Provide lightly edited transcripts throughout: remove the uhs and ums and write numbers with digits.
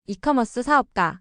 이커머스 사업가.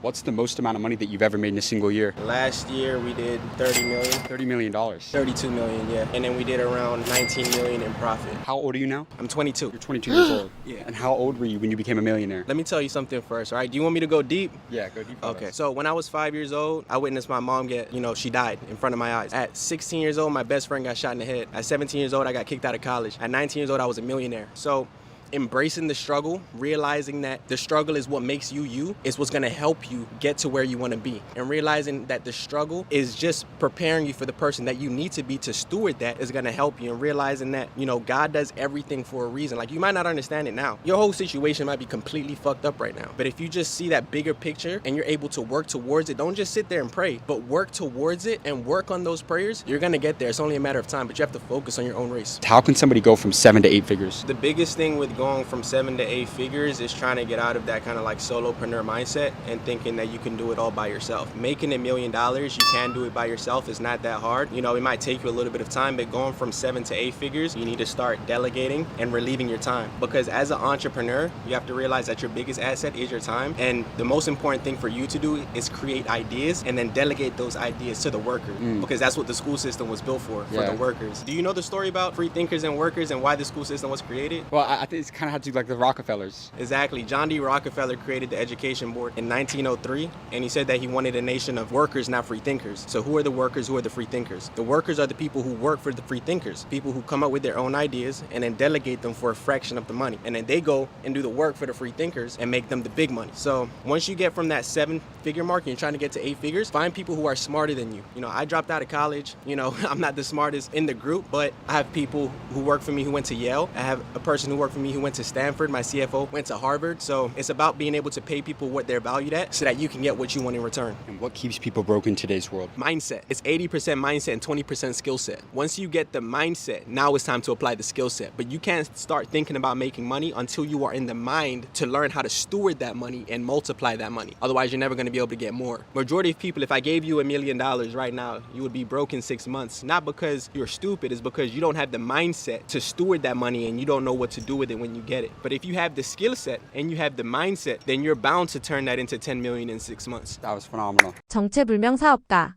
What's the most amount of money that you've ever made in a single year? Last year we did 30 million. $30 million. 32 million, yeah. And then we did around 19 million in profit. How old are you now? I'm 22. You're 22 years old. Yeah. And how old were you when you became a millionaire? Let me tell you something first, all right? Do you want me to go deep? Yeah, go deep. Okay. So when I was 5 years old, I witnessed my mom get, she died in front of my eyes. At 16 years old, my best friend got shot in the head. At 17 years old, I got kicked out of college. At 19 years old, I was a millionaire. So embracing the struggle, realizing that the struggle is what makes you you, is what's gonna help you get to where you wanna be. And realizing that the struggle is just preparing you for the person that you need to be to steward that is gonna help you. And realizing that, God does everything for a reason. Like, you might not understand it now. Your whole situation might be completely fucked up right now. But if you just see that bigger picture and you're able to work towards it, don't just sit there and pray, but work towards it and work on those prayers, you're gonna get there. It's only a matter of time, but you have to focus on your own race. How can somebody go from 7 to 8 figures? The biggest thing with going from 7 to 8 figures is trying to get out of that kind of like solopreneur mindset and thinking that you can do it all by yourself. Making $1 million, you can do it by yourself. It's not that hard. It might take you a little bit of time, but going from 7 to 8 figures, you need to start delegating and relieving your time. Because as an entrepreneur, you have to realize that your biggest asset is your time. And the most important thing for you to do is create ideas and then delegate those ideas to the worker. Because that's what the school system was built for the workers. Do you know the story about free thinkers and workers and why the school system was created? Well, I think it's kind of had to do like the Rockefellers. Exactly. John D. Rockefeller created the Education Board in 1903, and he said that he wanted a nation of workers, not free thinkers. So who are the workers? Who are the free thinkers? The workers are the people who work for the free thinkers, people who come up with their own ideas and then delegate them for a fraction of the money. And then they go and do the work for the free thinkers and make them the big money. So once you get from that 7-figure mark and you're trying to get to 8 figures, find people who are smarter than you. I dropped out of college. I'm not the smartest in the group, but I have people who work for me who went to Yale. I have a person who worked for me who went to Stanford. My CFO went to Harvard. So it's about being able to pay people what they're valued at so that you can get what you want in return. And what keeps people broke in today's world? Mindset. It's 80% mindset and 20% skill set. Once you get the mindset, now it's time to apply the skill set. But you can't start thinking about making money until you are in the mind to learn how to steward that money and multiply that money. Otherwise, you're never going to be able to get more. Majority of people, if I gave you $1 million right now, you would be broke in 6 months. Not because you're stupid, it's because you don't have the mindset to steward that money and you don't know what to do with it when you get it. But if you have the skill set and you have the mindset, then you're bound to turn that into 10 million in 6 months. That was phenomenal. 정체불명 사업가.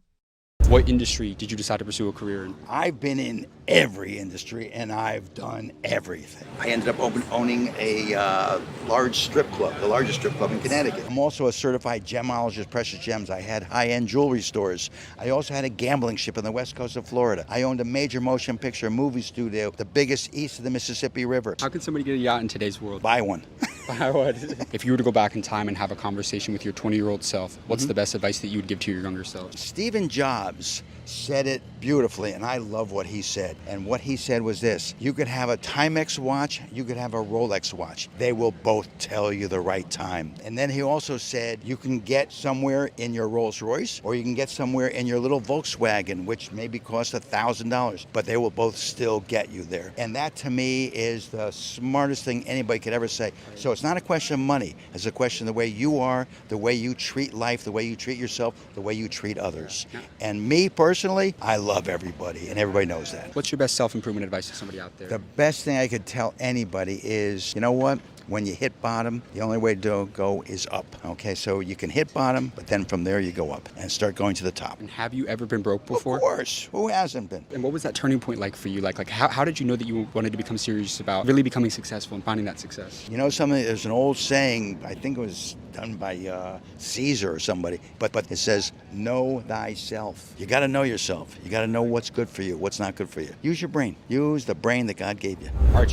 What industry did you decide to pursue a career in? I've been in every industry and I've done everything. I ended up owning a large strip club, the largest strip club in Connecticut. I'm also a certified gemologist, precious gems. I had high-end jewelry stores. I also had a gambling ship on the west coast of Florida. I owned a major motion picture movie studio, the biggest east of the Mississippi River. How can somebody get a yacht in today's world? Buy one. I would. If you were to go back in time and have a conversation with your 20-year-old self, what's the best advice that you would give to your younger self? Stephen Jobs said it beautifully, and I love what he said. And what he said was this: you could have a Timex watch, you could have a Rolex watch. They will both tell you the right time. And then he also said you can get somewhere in your Rolls Royce or you can get somewhere in your little Volkswagen, which maybe costs $1,000, but they will both still get you there. And that to me is the smartest thing anybody could ever say. So it's not a question of money. It's a question of the way you are, the way you treat life, the way you treat yourself, the way you treat others. And me personally, I love everybody, and everybody knows that. What's your best self-improvement advice to somebody out there? The best thing I could tell anybody is, you know what? When you hit bottom, the only way to go is up. Okay, so you can hit bottom, but then from there you go up and start going to the top. And have you ever been broke before? Of course. Who hasn't been? And what was that turning point like for you? Like how did you know that you wanted to become serious about really becoming successful and finding that success? You know something, there's an old saying, I think it was done by Caesar or somebody, but it says, know thyself. You got to know yourself. You got to know what's good for you, what's not good for you. Use your brain. Use the brain that God gave you.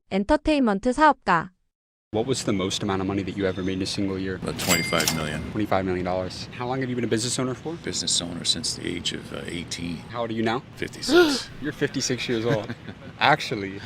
엔터테인먼트 사업가. What was the most amount of money that you ever made in a single year? About $25 million. $25 million. How long have you been a business owner for? Business owner since the age of 18. How old are you now? 56. You're 56 years old. Actually.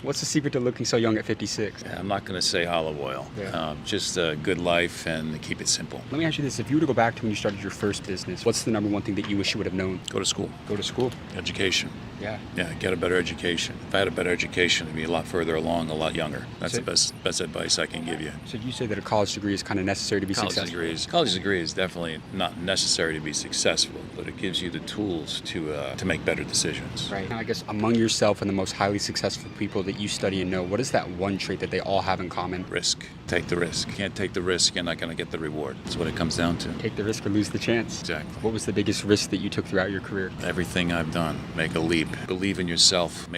What's the secret to looking so young at 56? I'm not going to say olive oil. Yeah. Just a good life and keep it simple. Let me ask you this. If you were to go back to when you started your first business, what's the number one thing that you wish you would have known? Go to school. Go to school. Education. Yeah. Yeah, get a better education. If I had a better education, I'd be a lot further along, a lot younger. That's the best advice I can give you. So you say that a college degree is kind of necessary to be successful? College degree is definitely not necessary to be successful, but it gives you the tools to make better decisions. Right. Now, I guess among yourself and the most highly successful people that you study and know, what is that one trait that they all have in common? Risk. Take the risk. Can't take the risk, you're not going to get the reward. That's what it comes down to. Take the risk or lose the chance. Exactly. What was the biggest risk that you took throughout your career? Everything I've done, make a leap. Believe in yourself.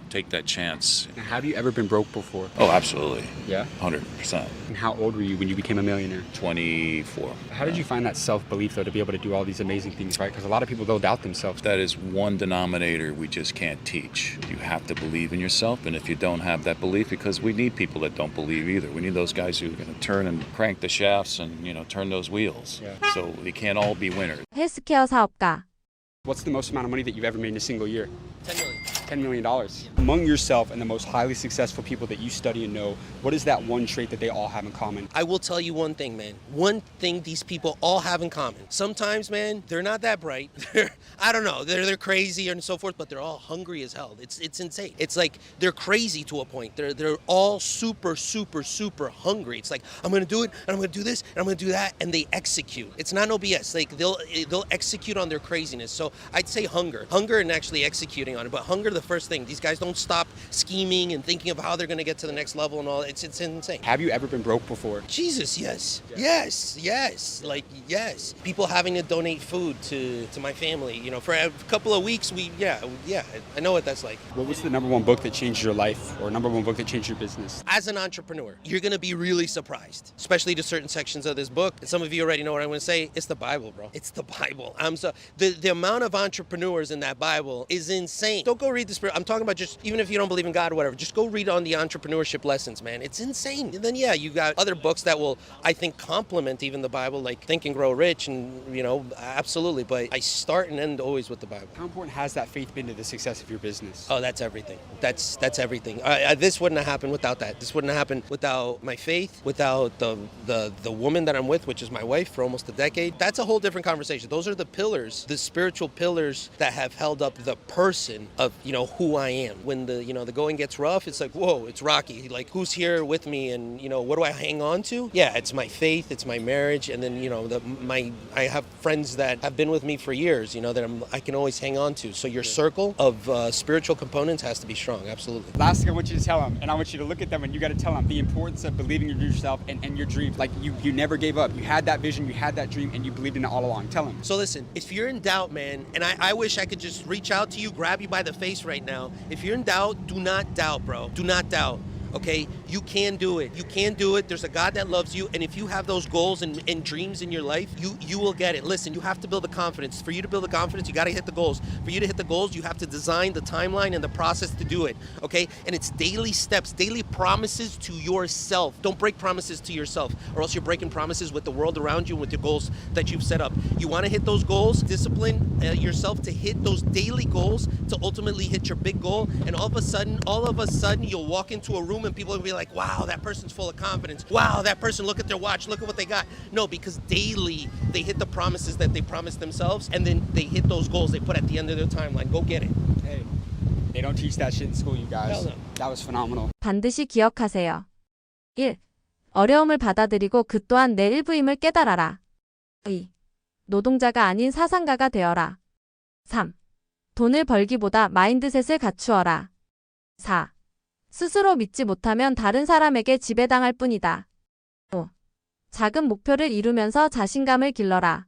Take that chance. Now, have you ever been broke before? Oh, absolutely. Yeah? 100%. And how old were you when you became a millionaire? 24. How did you find that self-belief, though, to be able to do all these amazing things, right? Because a lot of people, they'll doubt themselves. That is one denominator we just can't teach. You have to believe in yourself, and if you don't have that belief, because we need people that don't believe either. We need those guys who are going to turn and crank the shafts and, turn those wheels. Yeah. So we can't all be winners. 헬스케어 사업가. What's the most amount of money that you've ever made in a single year? $10 million. $10 million. Among yourself and the most highly successful people that you study and know, what is that one trait that they all have in common? I will tell you one thing, man. One thing these people all have in common. Sometimes, man, they're not that bright. I don't know. They're crazy and so forth, but they're all hungry as hell. It's insane. It's like they're crazy to a point. They're all super hungry. It's like, I'm gonna do it, and I'm gonna do this, and I'm gonna do that, and they execute. It's not no BS. Like they'll execute on their craziness. So I'd say hunger and actually executing on it. But hunger, the first thing. These guys don't stop scheming and thinking of how they're gonna get to the next level and all. It's insane. Have you ever been broke before? Jesus, yes. Yes. Like, yes. People having to donate food to my family, for a couple of weeks, I know what that's like. What was the number one book that changed your life, or number one book that changed your business? As an entrepreneur, you're gonna be really surprised, especially to certain sections of this book. And some of you already know what I'm gonna say. It's the Bible, bro. It's the Bible. The amount of entrepreneurs in that Bible is insane. Don't go read the spirit. I'm talking about just, even if you don't believe in God or whatever, just go read on the entrepreneurship lessons, man. It's insane. And then, you got other books that will, I think, complement even the Bible, like Think and Grow Rich, and, absolutely. But I start and end always with the Bible. How important has that faith been to the success of your business? Oh, that's everything. That's everything. This wouldn't have happened without that. This wouldn't have happened without my faith, without the woman that I'm with, which is my wife for almost a decade. That's a whole different conversation. Those are the pillars, the spiritual pillars that have held up the person of, who I am. When the going gets rough, it's like, whoa, it's rocky. Like, who's here with me, and what do I hang on to? Yeah, it's my faith, it's my marriage, and then I have friends that have been with me for years, that I can always hang on to. So your circle of spiritual components has to be strong, absolutely. Last thing I want you to tell them, and I want you to look at them, and you got to tell them the importance of believing in yourself and your dreams. Like, you never gave up. You had that vision, you had that dream, and you believed in it all along. Tell them. So listen, if you're in doubt, man, and I wish I could just reach out to you, grab you by the face right now. If you're in doubt, do not doubt, bro. Do not doubt. Okay, you can do it. You can do it. There's a God that loves you, and if you have those goals and dreams in your life, you will get it. Listen, you have to build the confidence. For you to build the confidence, you got to hit the goals. For you to hit the goals, you have to design the timeline and the process to do it. Okay, and it's daily steps, daily promises to yourself. Don't break promises to yourself, or else you're breaking promises with the world around you and with the goals that you've set up. You want to hit those goals, discipline yourself to hit those daily goals to ultimately hit your big goal, and all of a sudden, you'll walk into a room and people will be like, wow, that person's full of confidence. Wow, that person, look at their watch, look at what they got. No, because daily they hit the promises that they promised themselves, and then they hit those goals they put at the end of their timeline. Go get it. Hey, they don't teach that shit in school, you guys. Hell no. That was phenomenal. 반드시 기억하세요. 1. 어려움을 받아들이고 그 또한 내 일부임을 깨달아라. 2. 노동자가 아닌 사상가가 되어라. 3. 돈을 벌기보다 마인드셋을 갖추어라. 4. 스스로 믿지 못하면 다른 사람에게 지배당할 뿐이다. 5. 작은 목표를 이루면서 자신감을 길러라.